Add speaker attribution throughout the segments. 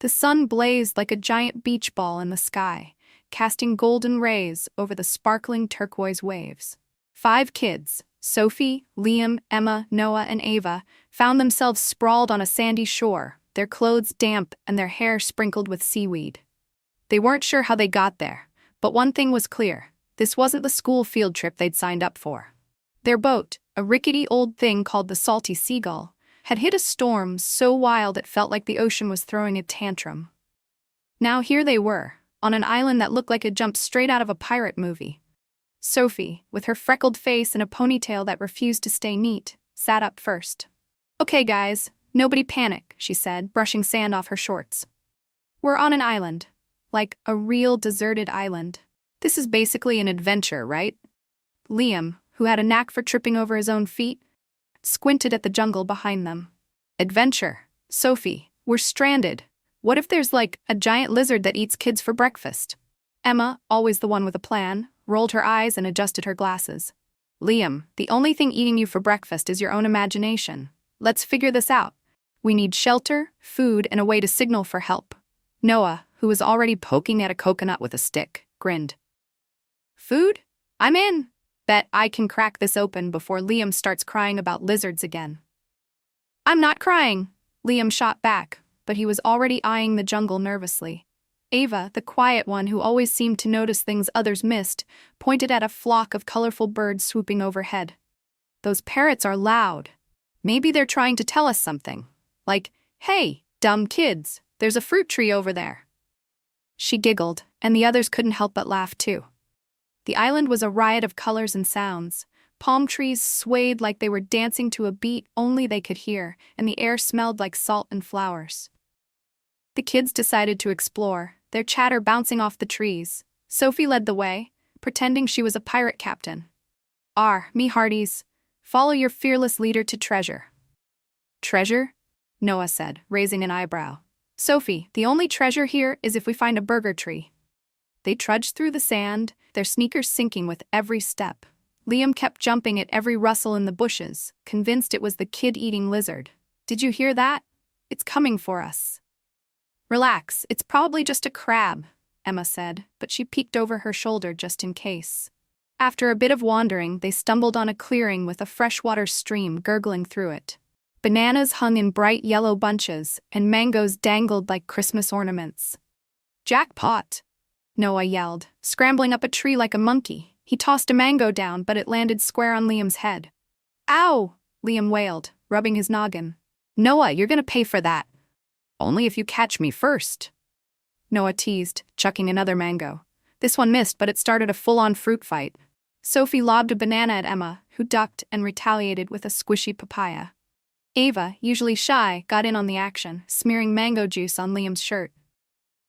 Speaker 1: The sun blazed like a giant beach ball in the sky, casting golden rays over the sparkling turquoise waves. 5 kids, Sophie, Liam, Emma, Noah, and Ava, found themselves sprawled on a sandy shore, their clothes damp and their hair sprinkled with seaweed. They weren't sure how they got there, but one thing was clear: this wasn't the school field trip they'd signed up for. Their boat, a rickety old thing called the Salty Seagull, had hit a storm so wild it felt like the ocean was throwing a tantrum. Now here they were, on an island that looked like it jumped straight out of a pirate movie. Sophie, with her freckled face and a ponytail that refused to stay neat, sat up first. "Okay guys, nobody panic," she said, brushing sand off her shorts. "We're on an island. Like a real deserted island. This is basically an adventure, right?" Liam, who had a knack for tripping over his own feet, squinted at the jungle behind them. "Adventure? Sophie, we're stranded. What if there's like a giant lizard that eats kids for breakfast?" Emma, always the one with a plan, rolled her eyes and adjusted her glasses. "Liam, the only thing eating you for breakfast is your own imagination. Let's figure this out. We need shelter, food, and a way to signal for help." Noah, who was already poking at a coconut with a stick, grinned. "Food? I'm in. Bet I can crack this open before Liam starts crying about lizards again." "I'm not crying," Liam shot back, but he was already eyeing the jungle nervously. Ava, the quiet one who always seemed to notice things others missed, pointed at a flock of colorful birds swooping overhead. "Those parrots are loud. Maybe they're trying to tell us something. Like, hey, dumb kids, there's a fruit tree over there." She giggled, and the others couldn't help but laugh too. The island was a riot of colors and sounds. Palm trees swayed like they were dancing to a beat only they could hear, and the air smelled like salt and flowers. The kids decided to explore, their chatter bouncing off the trees. Sophie led the way, pretending she was a pirate captain. Me hearties, follow your fearless leader to treasure." "Treasure?" Noah said, raising an eyebrow. "Sophie, the only treasure here is if we find a burger tree." They trudged through the sand, their sneakers sinking with every step. Liam kept jumping at every rustle in the bushes, convinced it was the kid-eating lizard. "Did you hear that? It's coming for us." "Relax, it's probably just a crab," Emma said, but she peeked over her shoulder just in case. After a bit of wandering, they stumbled on a clearing with a freshwater stream gurgling through it. Bananas hung in bright yellow bunches, and mangoes dangled like Christmas ornaments. "Jackpot!" Noah yelled, scrambling up a tree like a monkey. He tossed a mango down, but it landed square on Liam's head. "Ow!" Liam wailed, rubbing his noggin. "Noah, you're gonna pay for that." "Only if you catch me first," Noah teased, chucking another mango. This one missed, but it started a full-on fruit fight. Sophie lobbed a banana at Emma, who ducked and retaliated with a squishy papaya. Ava, usually shy, got in on the action, smearing mango juice on Liam's shirt.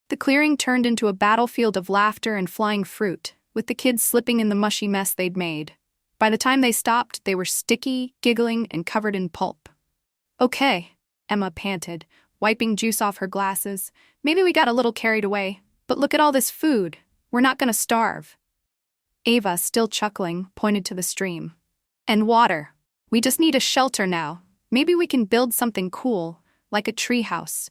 Speaker 1: The clearing turned into a battlefield of laughter and flying fruit, with the kids slipping in the mushy mess they'd made. By the time they stopped, they were sticky, giggling, and covered in pulp. "Okay," Emma panted, wiping juice off her glasses. "Maybe we got a little carried away, but look at all this food. We're not gonna starve." Ava, still chuckling, pointed to the stream. "And water. We just need a shelter now. Maybe we can build something cool, like a treehouse."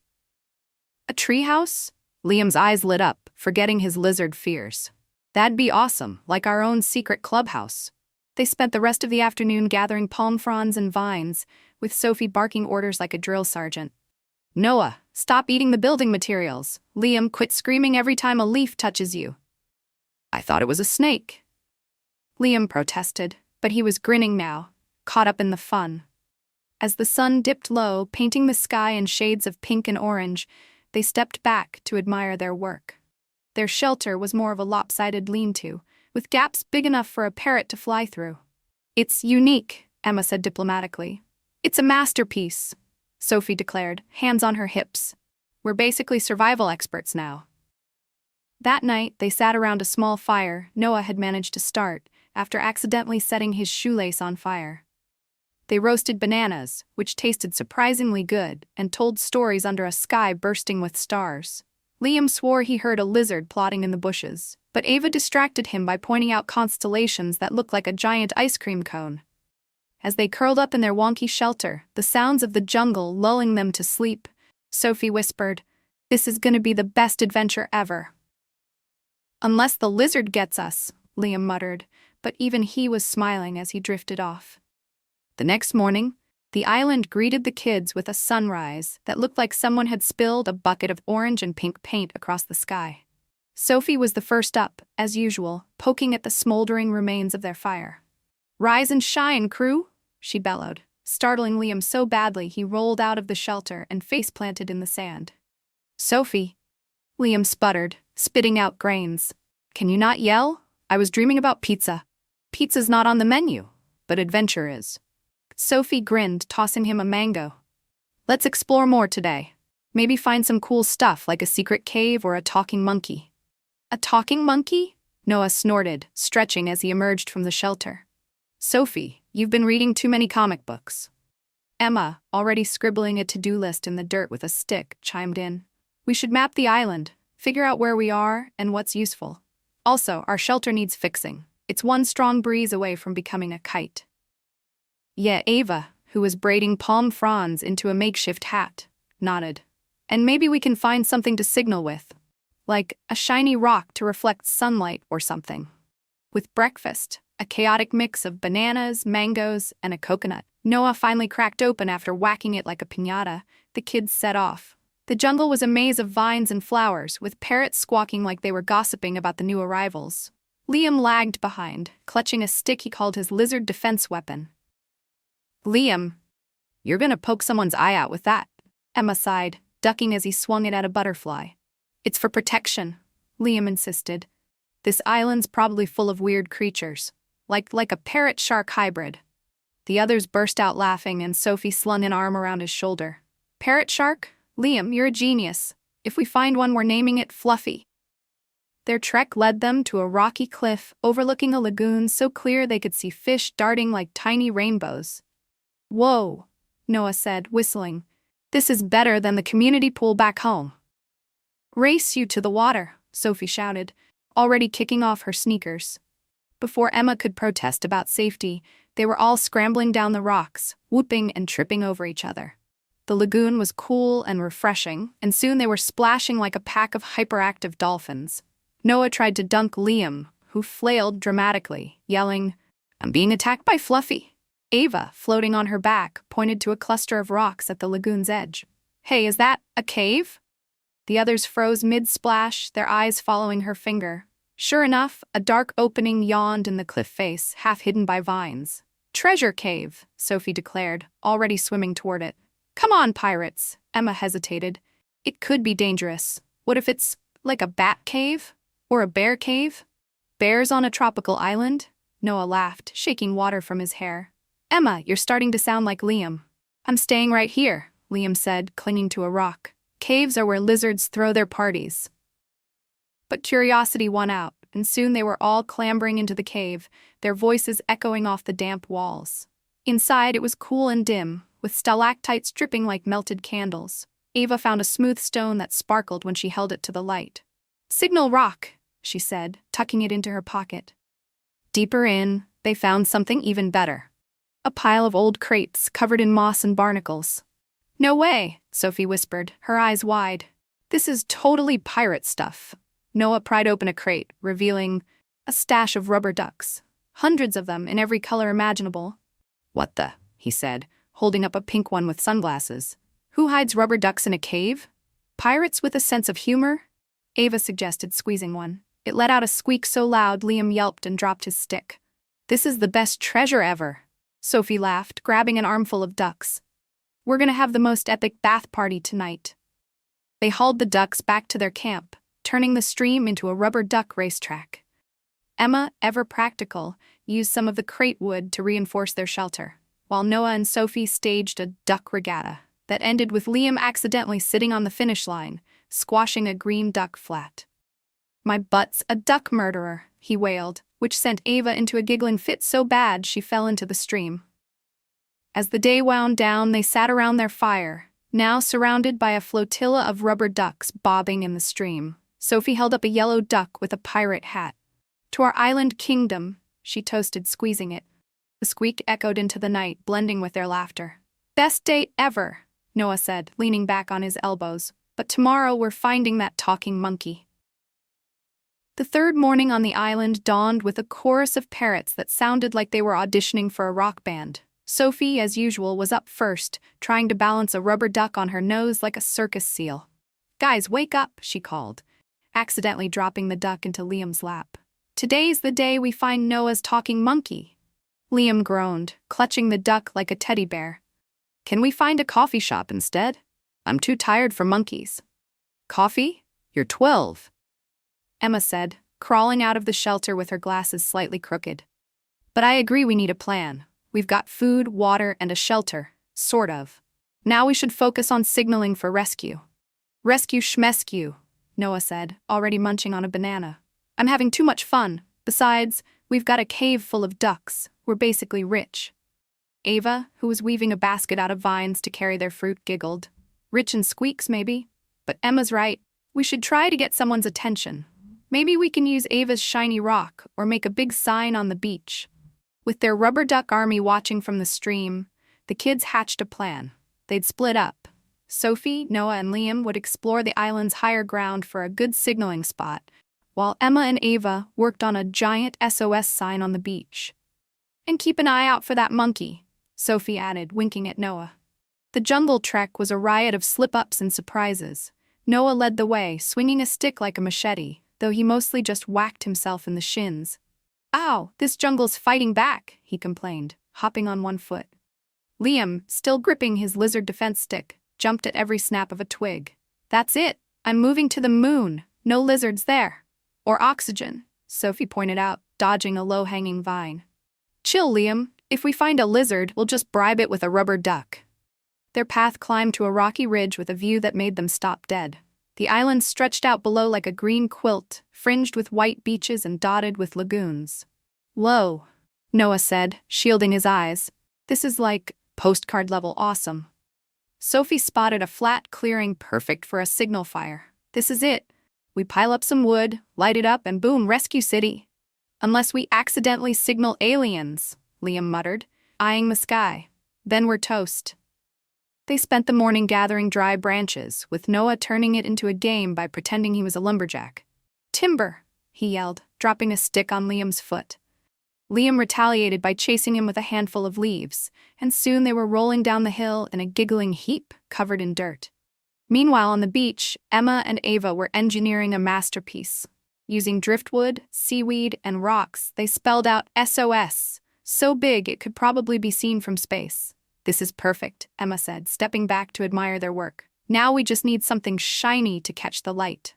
Speaker 1: "A treehouse?" Liam's eyes lit up, forgetting his lizard fears. "That'd be awesome, like our own secret clubhouse." They spent the rest of the afternoon gathering palm fronds and vines, with Sophie barking orders like a drill sergeant. "Noah, stop eating the building materials. Liam, quit screaming every time a leaf touches you." "I thought it was a snake," Liam protested, but he was grinning now, caught up in the fun. As the sun dipped low, painting the sky in shades of pink and orange, they stepped back to admire their work. Their shelter was more of a lopsided lean-to, with gaps big enough for a parrot to fly through. "It's unique," Emma said diplomatically. "It's a masterpiece," Sophie declared, hands on her hips. "We're basically survival experts now." That night, they sat around a small fire Noah had managed to start after accidentally setting his shoelace on fire. They roasted bananas, which tasted surprisingly good, and told stories under a sky bursting with stars. Liam swore he heard a lizard plotting in the bushes, but Ava distracted him by pointing out constellations that looked like a giant ice cream cone. As they curled up in their wonky shelter, the sounds of the jungle lulling them to sleep, Sophie whispered, This is gonna be the best adventure ever. Unless the lizard gets us, Liam muttered, but even he was smiling as he drifted off. The next morning, the island greeted the kids with a sunrise that looked like someone had spilled a bucket of orange and pink paint across the sky. Sophie was the first up, as usual, poking at the smoldering remains of their fire. "Rise and shine, crew!" she bellowed, startling Liam so badly he rolled out of the shelter and face-planted in the sand. "Sophie," Liam sputtered, spitting out grains. "Can you not yell? I was dreaming about pizza." "Pizza's not on the menu, but adventure is." Sophie grinned, tossing him a mango. "Let's explore more today. Maybe find some cool stuff like a secret cave or a talking monkey." "A talking monkey?" Noah snorted, stretching as he emerged from the shelter. "Sophie, you've been reading too many comic books." Emma, already scribbling a to-do list in the dirt with a stick, chimed in. "We should map the island, figure out where we are and what's useful. Also, our shelter needs fixing. It's one strong breeze away from becoming a kite." Yeah, Ava, who was braiding palm fronds into a makeshift hat, nodded. "And maybe we can find something to signal with. Like a shiny rock to reflect sunlight or something." With breakfast, a chaotic mix of bananas, mangoes, and a coconut, Noah finally cracked open after whacking it like a piñata, the kids set off. The jungle was a maze of vines and flowers, with parrots squawking like they were gossiping about the new arrivals. Liam lagged behind, clutching a stick he called his lizard defense weapon. "Liam, you're gonna poke someone's eye out with that," Emma sighed, ducking as he swung it at a butterfly. "It's for protection," Liam insisted. "This island's probably full of weird creatures, like a parrot-shark hybrid." The others burst out laughing and Sophie slung an arm around his shoulder. "Parrot-shark? Liam, you're a genius. If we find one, we're naming it Fluffy." Their trek led them to a rocky cliff overlooking a lagoon so clear they could see fish darting like tiny rainbows. "Whoa," Noah said, whistling. "This is better than the community pool back home." "Race you to the water," Sophie shouted, already kicking off her sneakers. Before Emma could protest about safety, they were all scrambling down the rocks, whooping and tripping over each other. The lagoon was cool and refreshing, and soon they were splashing like a pack of hyperactive dolphins. Noah tried to dunk Liam, who flailed dramatically, yelling, "I'm being attacked by Fluffy." Ava, floating on her back, pointed to a cluster of rocks at the lagoon's edge. "Hey, is that a cave?" The others froze mid-splash, their eyes following her finger. Sure enough, a dark opening yawned in the cliff face, half hidden by vines. "Treasure cave," Sophie declared, already swimming toward it. "Come on, pirates," Emma hesitated. "It could be dangerous. What if it's like a bat cave? Or a bear cave?" "Bears on a tropical island?" Noah laughed, shaking water from his hair. "Emma, you're starting to sound like Liam." "I'm staying right here," Liam said, clinging to a rock. "Caves are where lizards throw their parties." But curiosity won out, and soon they were all clambering into the cave, their voices echoing off the damp walls. Inside it was cool and dim, with stalactites dripping like melted candles. Ava found a smooth stone that sparkled when she held it to the light. "Signal rock," she said, tucking it into her pocket. Deeper in, they found something even better. A pile of old crates covered in moss and barnacles. "No way," Sophie whispered, her eyes wide. "This is totally pirate stuff." Noah pried open a crate, revealing a stash of rubber ducks. Hundreds of them in every color imaginable. "What the?" he said, holding up a pink one with sunglasses. "Who hides rubber ducks in a cave? Pirates with a sense of humor?" Ava suggested, squeezing one. It let out a squeak so loud Liam yelped and dropped his stick. "This is the best treasure ever," Sophie laughed, grabbing an armful of ducks. "We're gonna have the most epic bath party tonight." They hauled the ducks back to their camp, turning the stream into a rubber duck racetrack. Emma, ever practical, used some of the crate wood to reinforce their shelter, while Noah and Sophie staged a duck regatta that ended with Liam accidentally sitting on the finish line, squashing a green duck flat. "My butt's a duck murderer," he wailed, which sent Ava into a giggling fit so bad she fell into the stream. As the day wound down, they sat around their fire, now surrounded by a flotilla of rubber ducks bobbing in the stream. Sophie held up a yellow duck with a pirate hat. "To our island kingdom," she toasted, squeezing it. The squeak echoed into the night, blending with their laughter. "Best date ever," Noah said, leaning back on his elbows. but tomorrow we're finding that talking monkey. The third morning on the island dawned with a chorus of parrots that sounded like they were auditioning for a rock band. Sophie, as usual, was up first, trying to balance a rubber duck on her nose like a circus seal. "Guys, wake up," she called, accidentally dropping the duck into Liam's lap. "Today's the day we find Noah's talking monkey." Liam groaned, clutching the duck like a teddy bear. "Can we find a coffee shop instead? I'm too tired for monkeys." "Coffee? You're 12. Emma said, crawling out of the shelter with her glasses slightly crooked. "But I agree we need a plan. We've got food, water, and a shelter, sort of. Now we should focus on signaling for rescue." "Rescue schmescue," Noah said, already munching on a banana. "I'm having too much fun. Besides, we've got a cave full of ducks. We're basically rich." Ava, who was weaving a basket out of vines to carry their fruit, giggled. "Rich in squeaks, maybe? But Emma's right. We should try to get someone's attention. Maybe we can use Ava's shiny rock or make a big sign on the beach." With their rubber duck army watching from the stream, the kids hatched a plan. They'd split up. Sophie, Noah, and Liam would explore the island's higher ground for a good signaling spot, while Emma and Ava worked on a giant SOS sign on the beach. "And keep an eye out for that monkey," Sophie added, winking at Noah. The jungle trek was a riot of slip-ups and surprises. Noah led the way, swinging a stick like a machete, though he mostly just whacked himself in the shins. "Ow, this jungle's fighting back," he complained, hopping on one foot. Liam, still gripping his lizard defense stick, jumped at every snap of a twig. "That's it, I'm moving to the moon. No lizards there. Or oxygen," Sophie pointed out, dodging a low-hanging vine. "Chill, Liam. If we find a lizard, we'll just bribe it with a rubber duck." Their path climbed to a rocky ridge with a view that made them stop dead. The island stretched out below like a green quilt, fringed with white beaches and dotted with lagoons. "Whoa," Noah said, shielding his eyes. "This is like postcard-level awesome." Sophie spotted a flat clearing perfect for a signal fire. "This is it. We pile up some wood, light it up, and boom, rescue city." "Unless we accidentally signal aliens," Liam muttered, eyeing the sky. "Then we're toast." They spent the morning gathering dry branches, with Noah turning it into a game by pretending he was a lumberjack. "Timber," he yelled, dropping a stick on Liam's foot. Liam retaliated by chasing him with a handful of leaves, and soon they were rolling down the hill in a giggling heap covered in dirt. Meanwhile, on the beach, Emma and Ava were engineering a masterpiece. Using driftwood, seaweed, and rocks, they spelled out SOS, so big it could probably be seen from space. "This is perfect," Emma said, stepping back to admire their work. "Now we just need something shiny to catch the light."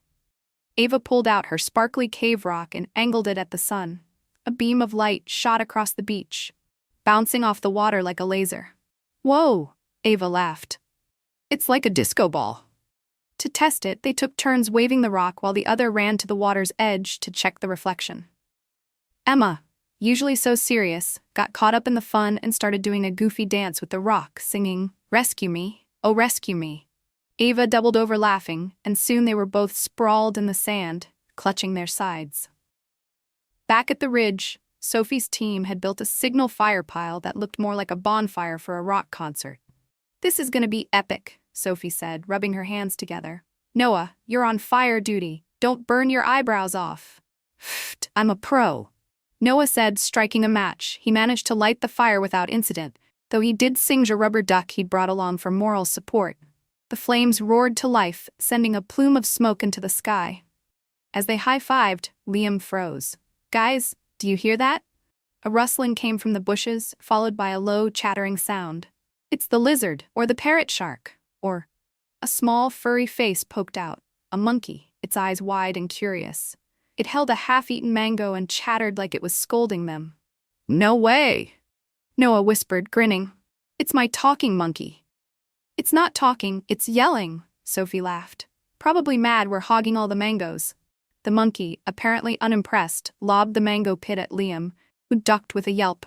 Speaker 1: Ava pulled out her sparkly cave rock and angled it at the sun. A beam of light shot across the beach, bouncing off the water like a laser. "Whoa," Ava laughed. "It's like a disco ball." To test it, they took turns waving the rock while the other ran to the water's edge to check the reflection. Emma, usually so serious, got caught up in the fun and started doing a goofy dance with the rock, singing, "Rescue me, oh rescue me." Ava doubled over laughing, and soon they were both sprawled in the sand, clutching their sides. Back at the ridge, Sophie's team had built a signal fire pile that looked more like a bonfire for a rock concert. "This is gonna be epic," Sophie said, rubbing her hands together. "Noah, you're on fire duty. Don't burn your eyebrows off." "I'm a pro," Noah said, striking a match. He managed to light the fire without incident, though he did singe a rubber duck he'd brought along for moral support. The flames roared to life, sending a plume of smoke into the sky. As they high-fived, Liam froze. "Guys, do you hear that?" A rustling came from the bushes, followed by a low, chattering sound. "It's the lizard, or the parrot-shark, or..." A small, furry face poked out. A monkey, its eyes wide and curious. It held a half-eaten mango and chattered like it was scolding them. "No way," Noah whispered, grinning. "It's my talking monkey." "It's not talking, it's yelling," Sophie laughed. "Probably mad we're hogging all the mangoes." The monkey, apparently unimpressed, lobbed the mango pit at Liam, who ducked with a yelp.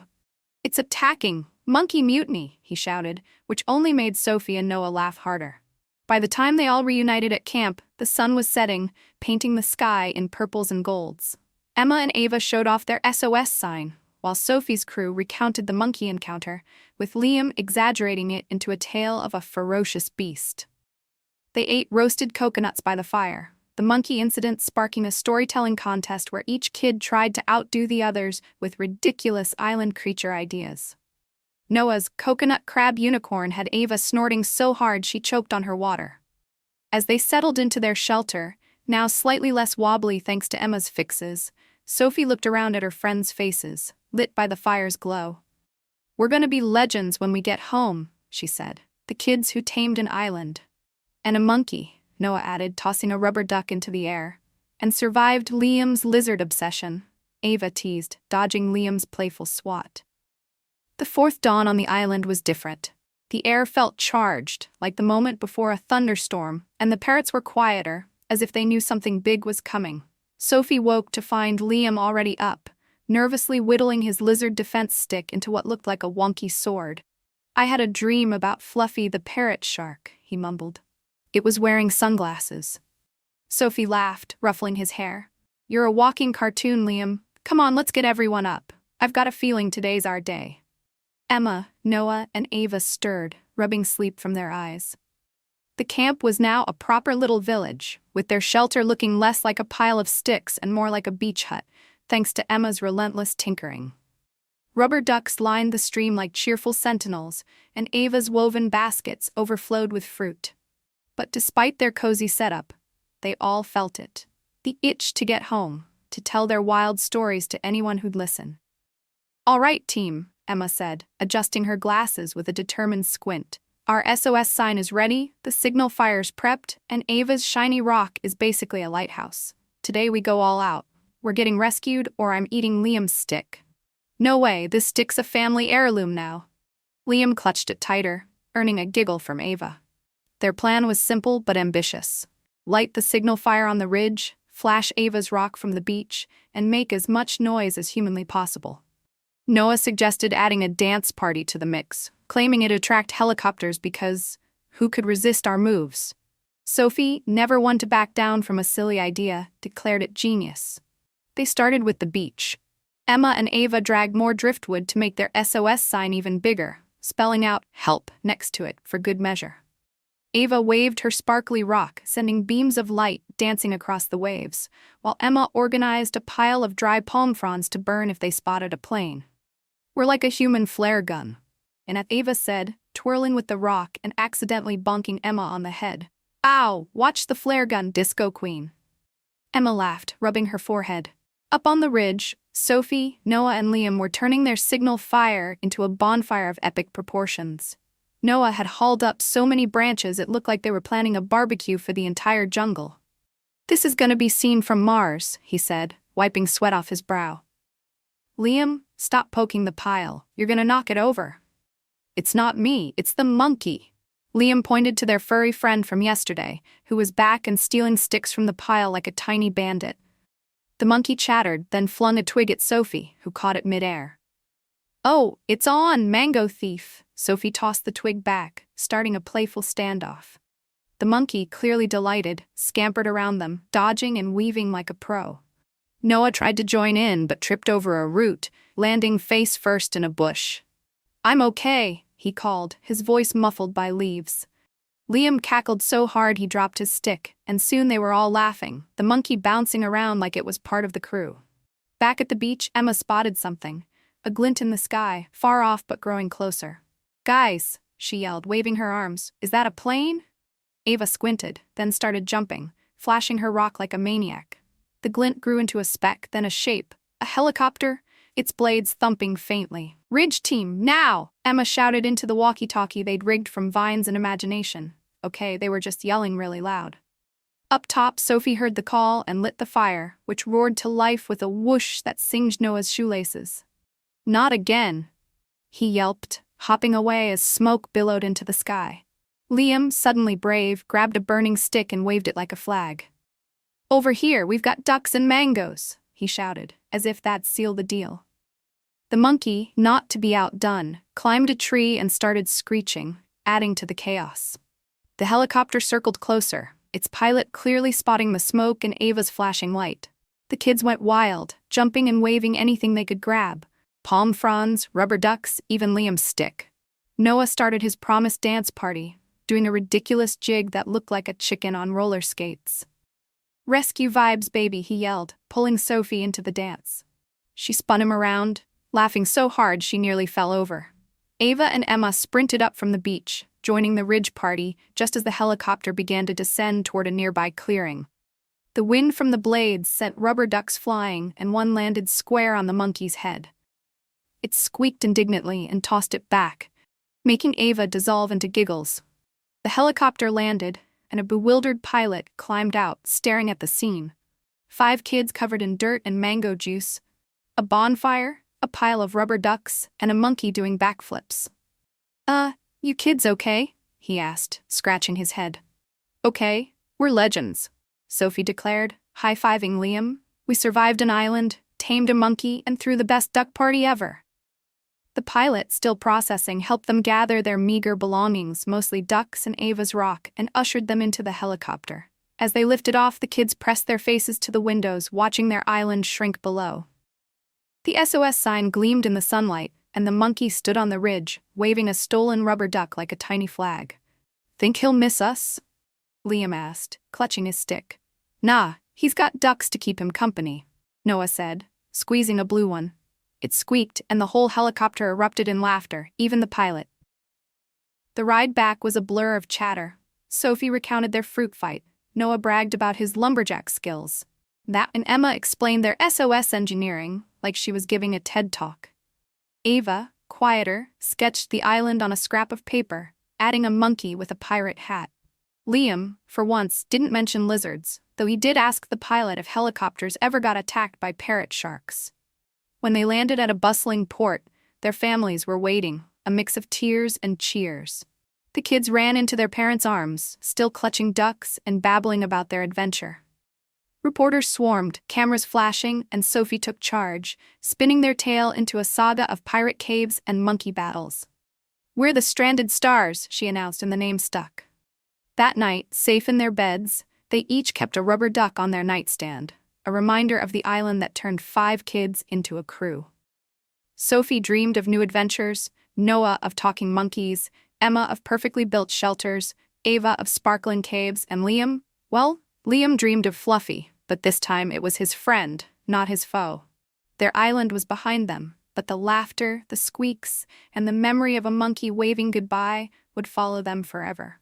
Speaker 1: "It's attacking! Monkey mutiny!" he shouted, which only made Sophie and Noah laugh harder. By the time they all reunited at camp, the sun was setting, painting the sky in purples and golds. Emma and Ava showed off their SOS sign, while Sophie's crew recounted the monkey encounter, with Liam exaggerating it into a tale of a ferocious beast. They ate roasted coconuts by the fire, the monkey incident sparking a storytelling contest where each kid tried to outdo the others with ridiculous island creature ideas. Noah's coconut crab unicorn had Ava snorting so hard she choked on her water. As they settled into their shelter, now slightly less wobbly thanks to Emma's fixes, Sophie looked around at her friends' faces, lit by the fire's glow. "We're gonna be legends when we get home," she said. "The kids who tamed an island." "And a monkey," Noah added, tossing a rubber duck into the air. "And survived Liam's lizard obsession," Ava teased, dodging Liam's playful swat. The fourth dawn on the island was different. The air felt charged, like the moment before a thunderstorm, and the parrots were quieter, as if they knew something big was coming. Sophie woke to find Liam already up, nervously whittling his lizard defense stick into what looked like a wonky sword. "I had a dream about Fluffy the parrot-shark," he mumbled. "It was wearing sunglasses." Sophie laughed, ruffling his hair. "You're a walking cartoon, Liam. Come on, let's get everyone up. I've got a feeling today's our day." Emma, Noah, and Ava stirred, rubbing sleep from their eyes. The camp was now a proper little village, with their shelter looking less like a pile of sticks and more like a beach hut, thanks to Emma's relentless tinkering. Rubber ducks lined the stream like cheerful sentinels, and Ava's woven baskets overflowed with fruit. But despite their cozy setup, they all felt it. The itch to get home, to tell their wild stories to anyone who'd listen. "All right, team," Emma said, adjusting her glasses with a determined squint. "Our SOS sign is ready, the signal fire's prepped, and Ava's shiny rock is basically a lighthouse. Today we go all out. We're getting rescued or I'm eating Liam's stick." "No way, this stick's a family heirloom now." Liam clutched it tighter, earning a giggle from Ava. Their plan was simple but ambitious. Light the signal fire on the ridge, flash Ava's rock from the beach, and make as much noise as humanly possible. Noah suggested adding a dance party to the mix, claiming it'd attract helicopters because who could resist our moves? Sophie, never one to back down from a silly idea, declared it genius. They started with the beach. Emma and Ava dragged more driftwood to make their SOS sign even bigger, spelling out "help" next to it for good measure. Ava waved her sparkly rock, sending beams of light dancing across the waves, while Emma organized a pile of dry palm fronds to burn if they spotted a plane. "We're like a human flare gun," Ava said, twirling with the rock and accidentally bonking Emma on the head. "Ow, watch the flare gun, disco queen." Emma laughed, rubbing her forehead. Up on the ridge, Sophie, Noah, and Liam were turning their signal fire into a bonfire of epic proportions. Noah had hauled up so many branches it looked like they were planning a barbecue for the entire jungle. "This is gonna be seen from Mars," he said, wiping sweat off his brow. "Liam, stop poking the pile. You're gonna knock it over." "It's not me, it's the monkey." Liam pointed to their furry friend from yesterday, who was back and stealing sticks from the pile like a tiny bandit. The monkey chattered, then flung a twig at Sophie, who caught it midair. "Oh, it's on, mango thief!" Sophie tossed the twig back, starting a playful standoff. The monkey, clearly delighted, scampered around them, dodging and weaving like a pro. Noah tried to join in but tripped over a root, landing face first in a bush. "I'm okay," he called, his voice muffled by leaves. Liam cackled so hard he dropped his stick, and soon they were all laughing, the monkey bouncing around like it was part of the crew. Back at the beach, Emma spotted something, a glint in the sky, far off but growing closer. "Guys," she yelled, waving her arms, "is that a plane?" Ava squinted, then started jumping, flashing her rock like a maniac. The glint grew into a speck, then a shape, a helicopter, its blades thumping faintly. "Ridge team, now!" Emma shouted into the walkie-talkie they'd rigged from vines and imagination. Okay, they were just yelling really loud. Up top, Sophie heard the call and lit the fire, which roared to life with a whoosh that singed Noah's shoelaces. "Not again," he yelped, hopping away as smoke billowed into the sky. Liam, suddenly brave, grabbed a burning stick and waved it like a flag. "Over here, we've got ducks and mangoes," he shouted, as if that sealed the deal. The monkey, not to be outdone, climbed a tree and started screeching, adding to the chaos. The helicopter circled closer, its pilot clearly spotting the smoke and Ava's flashing light. The kids went wild, jumping and waving anything they could grab. Palm fronds, rubber ducks, even Liam's stick. Noah started his promised dance party, doing a ridiculous jig that looked like a chicken on roller skates. "Rescue vibes, baby," he yelled, pulling Sophie into the dance. She spun him around, laughing so hard she nearly fell over. Ava and Emma sprinted up from the beach, joining the ridge party just as the helicopter began to descend toward a nearby clearing. The wind from the blades sent rubber ducks flying, and one landed square on the monkey's head. It squeaked indignantly and tossed it back, making Ava dissolve into giggles. The helicopter landed, and a bewildered pilot climbed out, staring at the scene. 5 kids covered in dirt and mango juice, a bonfire, a pile of rubber ducks, and a monkey doing backflips. You kids okay?" he asked, scratching his head. "Okay, we're legends," Sophie declared, high-fiving Liam. "We survived an island, tamed a monkey, and threw the best duck party ever." The pilot, still processing, helped them gather their meager belongings, mostly ducks and Ava's rock, and ushered them into the helicopter. As they lifted off, the kids pressed their faces to the windows, watching their island shrink below. The SOS sign gleamed in the sunlight, and the monkey stood on the ridge, waving a stolen rubber duck like a tiny flag. "Think he'll miss us?" Liam asked, clutching his stick. "Nah, he's got ducks to keep him company," Noah said, squeezing a blue one. It squeaked, and the whole helicopter erupted in laughter, even the pilot. The ride back was a blur of chatter. Sophie recounted their fruit fight. Noah bragged about his lumberjack skills. And Emma explained their SOS engineering, like she was giving a TED Talk. Ava, quieter, sketched the island on a scrap of paper, adding a monkey with a pirate hat. Liam, for once, didn't mention lizards, though he did ask the pilot if helicopters ever got attacked by parrot-sharks. When they landed at a bustling port, their families were waiting, a mix of tears and cheers. The kids ran into their parents' arms, still clutching ducks and babbling about their adventure. Reporters swarmed, cameras flashing, and Sophie took charge, spinning their tale into a saga of pirate caves and monkey battles. "We're the stranded stars," she announced, and the name stuck. That night, safe in their beds, they each kept a rubber duck on their nightstand, a reminder of the island that turned 5 kids into a crew. Sophie dreamed of new adventures, Noah of talking monkeys, Emma of perfectly built shelters, Ava of sparkling caves, and Liam, well, Liam dreamed of Fluffy, but this time it was his friend, not his foe. Their island was behind them, but the laughter, the squeaks, and the memory of a monkey waving goodbye would follow them forever.